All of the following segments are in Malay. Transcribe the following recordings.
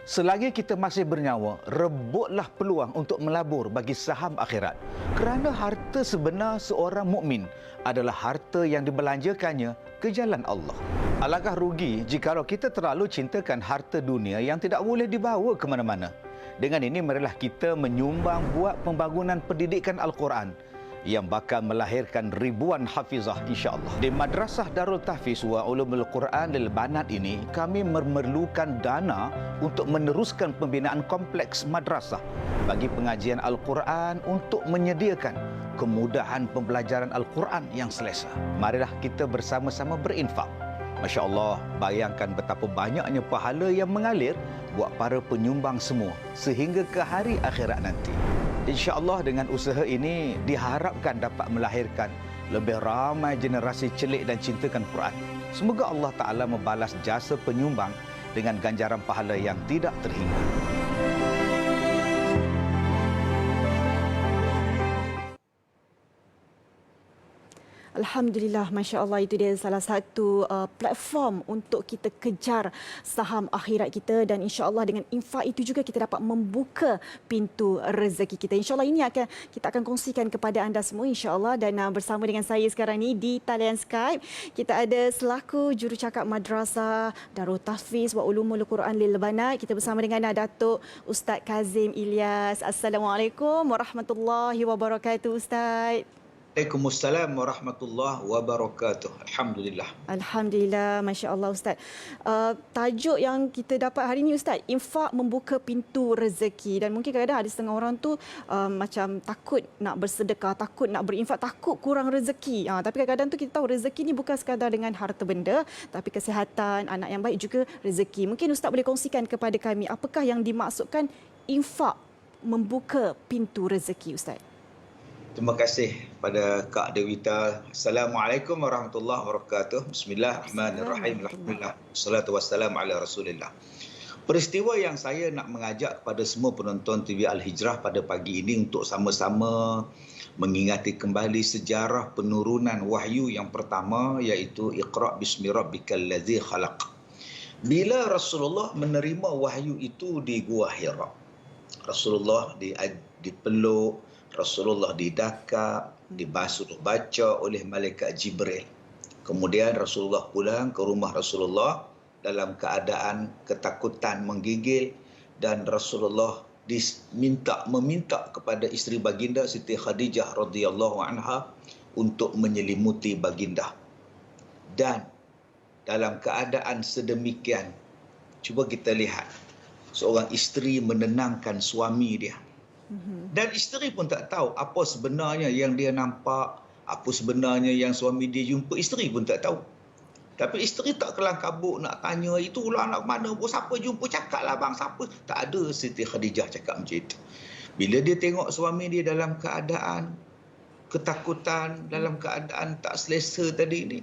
Selagi kita masih bernyawa, rebutlah peluang untuk melabur bagi saham akhirat. Kerana harta sebenar seorang mukmin adalah harta yang dibelanjakannya ke jalan Allah. Alangkah rugi jikalau kita terlalu cintakan harta dunia yang tidak boleh dibawa ke mana-mana. Dengan ini, marilah kita menyumbang buat pembangunan pendidikan Al-Quran yang bakal melahirkan ribuan hafizah insya-Allah. Di Madrasah Darul Tahfiz wa Ulumul Quran Lil Banat ini, kami memerlukan dana untuk meneruskan pembinaan kompleks madrasah bagi pengajian Al-Quran untuk menyediakan kemudahan pembelajaran Al-Quran yang selesa. Marilah kita bersama-sama berinfak. Masya Allah, bayangkan betapa banyaknya pahala yang mengalir buat para penyumbang semua sehingga ke hari akhirat nanti. InsyaAllah dengan usaha ini diharapkan dapat melahirkan lebih ramai generasi celik dan cintakan Quran. Semoga Allah Ta'ala membalas jasa penyumbang dengan ganjaran pahala yang tidak terhingga. Alhamdulillah, Masya Allah, itu dia salah satu platform untuk kita kejar saham akhirat kita, dan insya Allah dengan infak itu juga kita dapat membuka pintu rezeki kita. Insya Allah ini kita akan kongsikan kepada anda semua insya Allah. Dan bersama dengan saya sekarang ni di talian Skype, kita ada selaku jurucakap Madrasah Darul Tahfiz wa Ulumul Quran Lil Banat. Kita bersama dengan Datuk Ustaz Kazim Ilyas. Assalamualaikum warahmatullahi wabarakatuh, Ustaz. Waalaikumsalam warahmatullahi wabarakatuh. Alhamdulillah. Alhamdulillah, Masya Allah, Ustaz. Tajuk yang kita dapat hari ini, Ustaz, infak membuka pintu rezeki. Dan mungkin kadang-kadang ada setengah orang tu macam takut nak bersedekah, takut nak berinfak, takut kurang rezeki. Tapi kadang-kadang tu kita tahu rezeki ni bukan sekadar dengan harta benda, tapi kesihatan, anak yang baik juga rezeki. Mungkin Ustaz boleh kongsikan kepada kami apakah yang dimaksudkan infak membuka pintu rezeki, Ustaz? Terima kasih pada Kak Dewita. Assalamualaikum warahmatullahi wabarakatuh. Bismillahirrahmanirrahim. Alhamdulillah. Wassalatu wassalamu ala Rasulillah. Peristiwa yang saya nak mengajak kepada semua penonton TV Al-Hijrah pada pagi ini untuk sama-sama mengingati kembali sejarah penurunan wahyu yang pertama, iaitu Iqra' bismi rabbikal ladzi khalaq. Bila Rasulullah menerima wahyu itu di Gua Hira, Rasulullah dipeluk, Rasulullah didakap, dibasuh baca oleh malaikat Jibril. Kemudian Rasulullah pulang ke rumah Rasulullah dalam keadaan ketakutan menggigil, dan Rasulullah meminta kepada isteri baginda Siti Khadijah radhiyallahu anha untuk menyelimuti baginda. Dan dalam keadaan sedemikian, cuba kita lihat seorang isteri menenangkan suami dia. Dan isteri pun tak tahu apa sebenarnya yang dia nampak, apa sebenarnya yang suami dia jumpa. Isteri pun tak tahu. Tapi isteri tak kelang kabut nak tanya, itulah anak mana, siapa jumpa, cakaplah bang, siapa. Tak ada Siti Khadijah cakap macam itu. Bila dia tengok suami dia dalam keadaan ketakutan, dalam keadaan tak selesa tadi ni,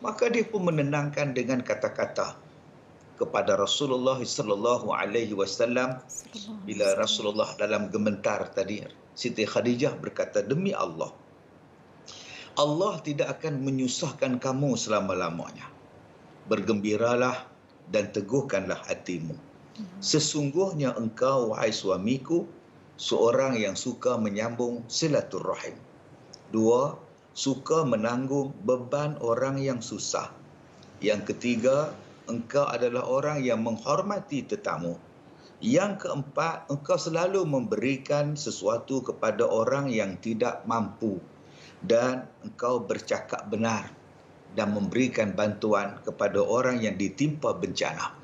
maka dia pun menenangkan dengan kata-kata kepada Rasulullah sallallahu alaihi wasallam. Bila Rasulullah dalam gemetar tadi, Siti Khadijah berkata, demi Allah, Allah tidak akan menyusahkan kamu selama-lamanya. Bergembiralah dan teguhkanlah hatimu. Sesungguhnya engkau, wahai suamiku, seorang yang suka menyambung silaturrahim. 2, suka menanggung beban orang yang susah. Yang ketiga, engkau adalah orang yang menghormati tetamu. Yang keempat, engkau selalu memberikan sesuatu kepada orang yang tidak mampu. Dan engkau bercakap benar dan memberikan bantuan kepada orang yang ditimpa bencana.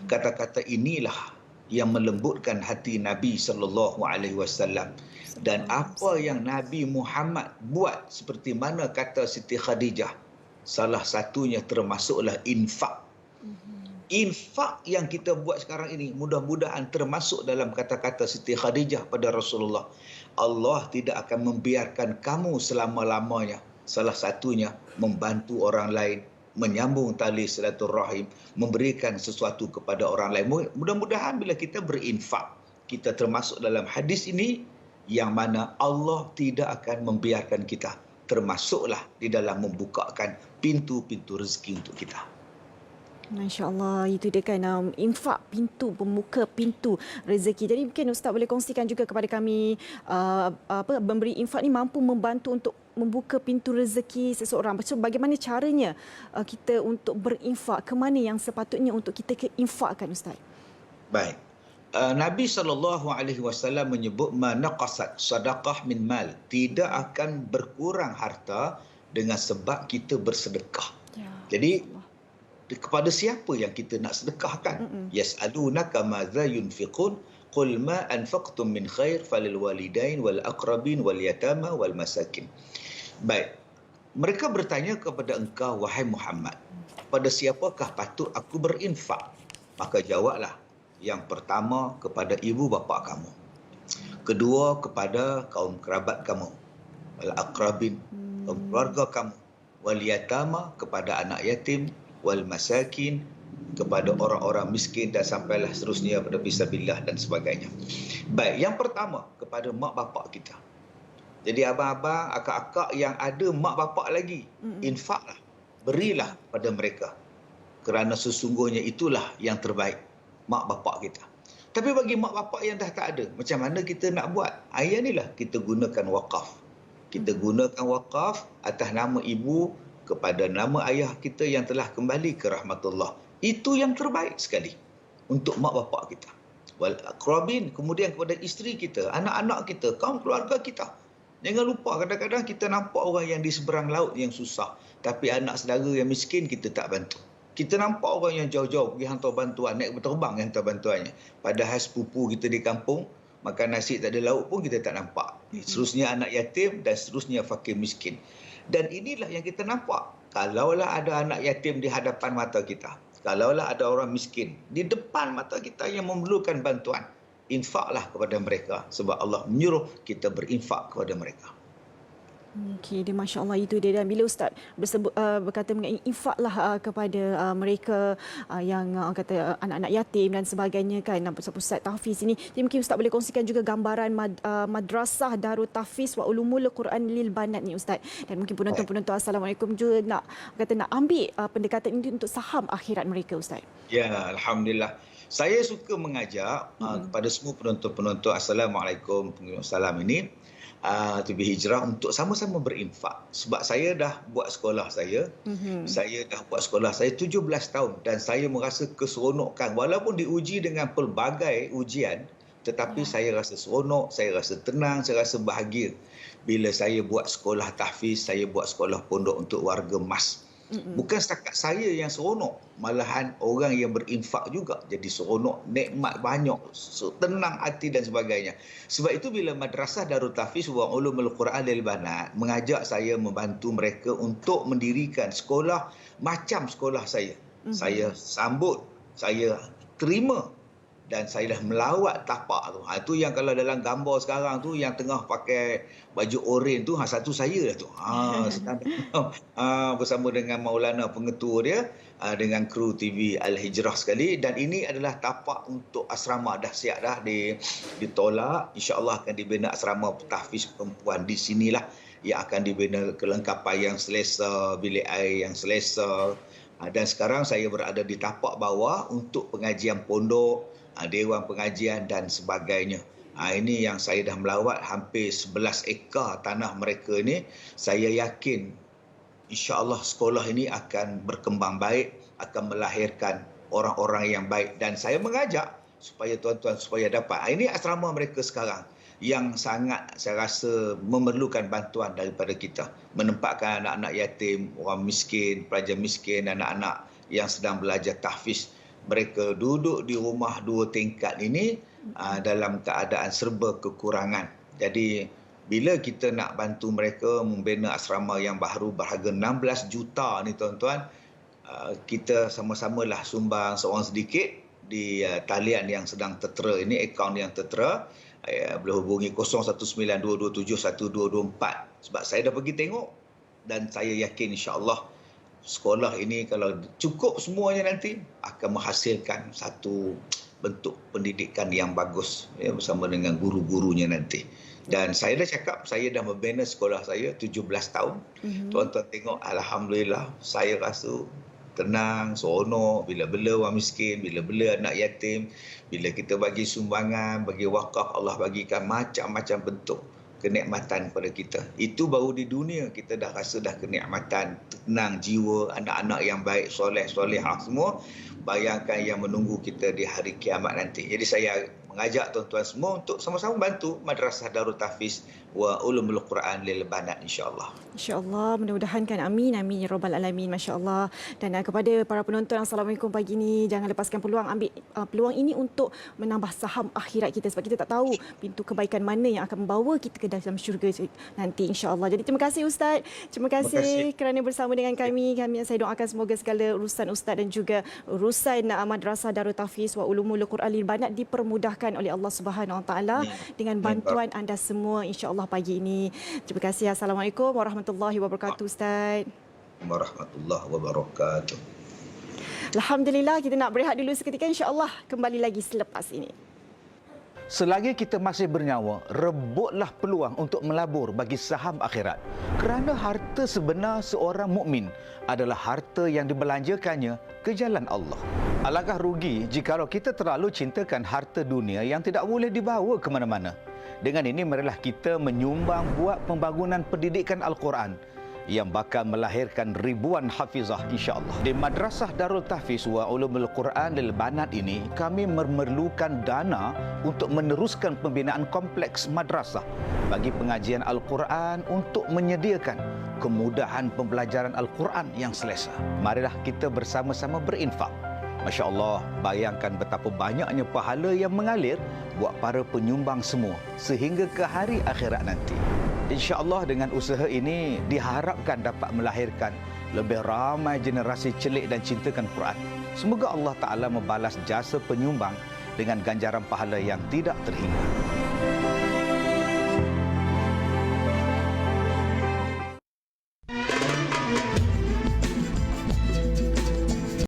Kata-kata inilah yang melembutkan hati Nabi SAW. Dan apa yang Nabi Muhammad buat, seperti mana kata Siti Khadijah, salah satunya termasuklah infak. Infak yang kita buat sekarang ini mudah-mudahan termasuk dalam kata-kata Siti Khadijah pada Rasulullah. Allah tidak akan membiarkan kamu selama-lamanya. Salah satunya membantu orang lain, menyambung tali silaturahim, memberikan sesuatu kepada orang lain. Mudah-mudahan bila kita berinfak, kita termasuk dalam hadis ini yang mana Allah tidak akan membiarkan kita. Termasuklah di dalam membukakan pintu-pintu rezeki untuk kita. Masya Allah, itu dia kan infak pintu, pembuka pintu rezeki. Jadi mungkin Ustaz boleh kongsikan juga kepada kami memberi infak ni mampu membantu untuk membuka pintu rezeki seseorang. So, bagaimana caranya kita untuk berinfak, ke mana yang sepatutnya untuk kita infakkan Ustaz? Baik. Nabi SAW menyebut manaqasat sadaqah min mal. Tidak akan berkurang harta dengan sebab kita bersedekah. Ya. Jadi kepada siapa yang kita nak sedekahkan? Yas'alunaka madza yunfiqun qul ma anfaqtum min khair falil walidain wal aqrabin wal yatama wal masakin. Baik. Mereka bertanya kepada engkau wahai Muhammad, pada siapakah patut aku berinfak? Maka jawablah, yang pertama kepada ibu bapa kamu. Kedua kepada kaum kerabat kamu. Wal aqrabin, kaum keluarga kamu. Wal yatama, kepada anak yatim. Wal masakin, kepada orang-orang miskin, dan sampailah seterusnya pada fisabilillah dan sebagainya. Baik, yang pertama kepada mak bapak kita. Jadi abang-abang, akak-akak yang ada mak bapak lagi, infaklah, berilah pada mereka. Kerana sesungguhnya itulah yang terbaik, mak bapak kita. Tapi bagi mak bapak yang dah tak ada, macam mana kita nak buat? Ayat inilah kita gunakan wakaf. Kita gunakan wakaf atas nama ibu kepada nama ayah kita yang telah kembali ke rahmatullah. Itu yang terbaik sekali untuk mak bapak kita. Wal aqrabin, kemudian kepada isteri kita, anak-anak kita, kaum keluarga kita. Jangan lupa, kadang-kadang kita nampak orang yang di seberang laut yang susah, tapi anak saudara yang miskin kita tak bantu. Kita nampak orang yang jauh-jauh pergi hantar bantuan, naik berterbang hantar bantuannya. Padahal sepupu kita di kampung, makan nasi tak ada lauk pun kita tak nampak. Seterusnya anak yatim dan seterusnya fakir miskin. Dan inilah yang kita nampak. Kalaulah ada anak yatim di hadapan mata kita, kalaulah ada orang miskin di depan mata kita yang memerlukan bantuan, infaklah kepada mereka. Sebab Allah menyuruh kita berinfak kepada mereka. Okey, dia Masya Allah itu dia. Dan bila Ustaz berkata mengenai infaklah kepada mereka yang kata anak-anak yatim dan sebagainya kan, pusat-pusat tahfiz ini, jadi mungkin Ustaz boleh kongsikan juga gambaran Madrasah Darut Tahfiz wa Ulumul Quran lil Banat ni Ustaz. Dan mungkin penonton-penonton Assalamualaikum juga nak ambil pendekatan ini untuk saham akhirat mereka Ustaz. Ya, alhamdulillah. Saya suka mengajak kepada semua penonton-penonton Assalamualaikum salam ini TV Hijrah untuk sama-sama berinfak. Sebab saya dah buat sekolah saya. Saya dah buat sekolah saya 17 tahun dan saya merasa keseronokan walaupun diuji dengan pelbagai ujian, tetapi saya rasa seronok, saya rasa tenang, saya rasa bahagia bila saya buat sekolah tahfiz, saya buat sekolah pondok untuk warga mas. Bukan setakat saya yang seronok, malahan orang yang berinfak juga jadi seronok, nikmat banyak, tenang hati dan sebagainya. Sebab itu bila Madrasah Darut Tahfiz wa Ulumul Quran lil Banat mengajak saya membantu mereka untuk mendirikan sekolah macam sekolah saya. Saya sambut, saya terima dan saya dah melawat tapak tu. Itu yang kalau dalam gambar sekarang tu yang tengah pakai baju oren tu, satu saya dah tu. Bersama dengan Maulana pengetua dia, dengan kru TV Al-Hijrah sekali. Dan ini adalah tapak untuk asrama, dah siap dah ditolak. InsyaAllah akan dibina asrama tahfiz perempuan di sinilah, yang akan dibina kelengkapan yang selesa, bilik air yang selesa. Dan sekarang saya berada di tapak bawah untuk pengajian pondok, dewan pengajian dan sebagainya. Ini yang saya dah melawat hampir 11 ekar tanah mereka ini. Saya yakin insya-Allah sekolah ini akan berkembang baik, akan melahirkan orang-orang yang baik, dan saya mengajak supaya tuan-tuan supaya dapat. Ini asrama mereka sekarang yang sangat saya rasa memerlukan bantuan daripada kita. Menempatkan anak-anak yatim, orang miskin, pelajar miskin, anak-anak yang sedang belajar tahfiz. Mereka duduk di rumah 2 tingkat ini dalam keadaan serba kekurangan. Jadi bila kita nak bantu mereka membina asrama yang baru berharga 16 juta ni tuan-tuan, kita sama-samalah sumbang seorang sedikit di talian yang sedang tertera ini, akaun yang tertera. Boleh hubungi 0192271224. Sebab saya dah pergi tengok dan saya yakin insya-Allah sekolah ini kalau cukup semuanya nanti akan menghasilkan satu bentuk pendidikan yang bagus bersama dengan guru-gurunya nanti. Dan saya dah cakap, saya dah membina sekolah saya 17 tahun. Tuan-tuan tengok, alhamdulillah, saya rasa tenang, seronok, bila bela orang miskin, bila bela anak yatim, bila kita bagi sumbangan, bagi wakaf, Allah bagikan macam-macam bentuk kenikmatan pada kita. Itu baru di dunia kita dah rasa dah kenikmatan, tenang jiwa, anak-anak yang baik, soleh, solehah semua. Bayangkan yang menunggu kita di hari kiamat nanti. Jadi saya mengajak tuan-tuan semua untuk sama-sama bantu Madrasah Darul Tahfiz wa Ulumul Quran lil Banat, insya-Allah. InsyaAllah, mudah-mudahan kan. Amin, amin ya Rabbal Alamin. Masya Allah. Dan kepada para penonton, Assalamualaikum pagi ini. Jangan lepaskan peluang, ambil peluang ini untuk menambah saham akhirat kita. Sebab kita tak tahu pintu kebaikan mana yang akan membawa kita ke dalam syurga nanti, insya-Allah. Jadi terima kasih Ustaz. Terima kasih kerana bersama dengan kami. Saya doakan semoga segala urusan Ustaz dan juga urusan Madrasah Darul Tahfiz wa Ulumul Quran lil Banat dipermudahkan oleh Allah Subhanahu Wa Taala dengan bantuan anda semua, insya-Allah pagi ini. Terima kasih. Assalamualaikum warahmatullahi wabarakatuh Ustaz. Warahmatullahi wabarakatuh. Alhamdulillah, kita nak berehat dulu seketika, insya-Allah kembali lagi selepas ini. Selagi kita masih bernyawa, rebutlah peluang untuk melabur bagi saham akhirat. Kerana harta sebenar seorang mukmin adalah harta yang dibelanjakannya ke jalan Allah. Alangkah rugi jikalau kita terlalu cintakan harta dunia yang tidak boleh dibawa ke mana-mana. Dengan ini, marilah kita menyumbang buat pembangunan pendidikan Al-Quran yang bakal melahirkan ribuan hafizah, insya-Allah. Di Madrasah Darul Tahfiz wa Ulumul Quran lil Banat ini, kami memerlukan dana untuk meneruskan pembinaan kompleks madrasah bagi pengajian Al-Quran untuk menyediakan kemudahan pembelajaran Al-Quran yang selesa. Marilah kita bersama-sama berinfak. Masya Allah, bayangkan betapa banyaknya pahala yang mengalir buat para penyumbang semua sehingga ke hari akhirat nanti. InsyaAllah dengan usaha ini diharapkan dapat melahirkan lebih ramai generasi celik dan cintakan Quran. Semoga Allah Ta'ala membalas jasa penyumbang dengan ganjaran pahala yang tidak terhingga.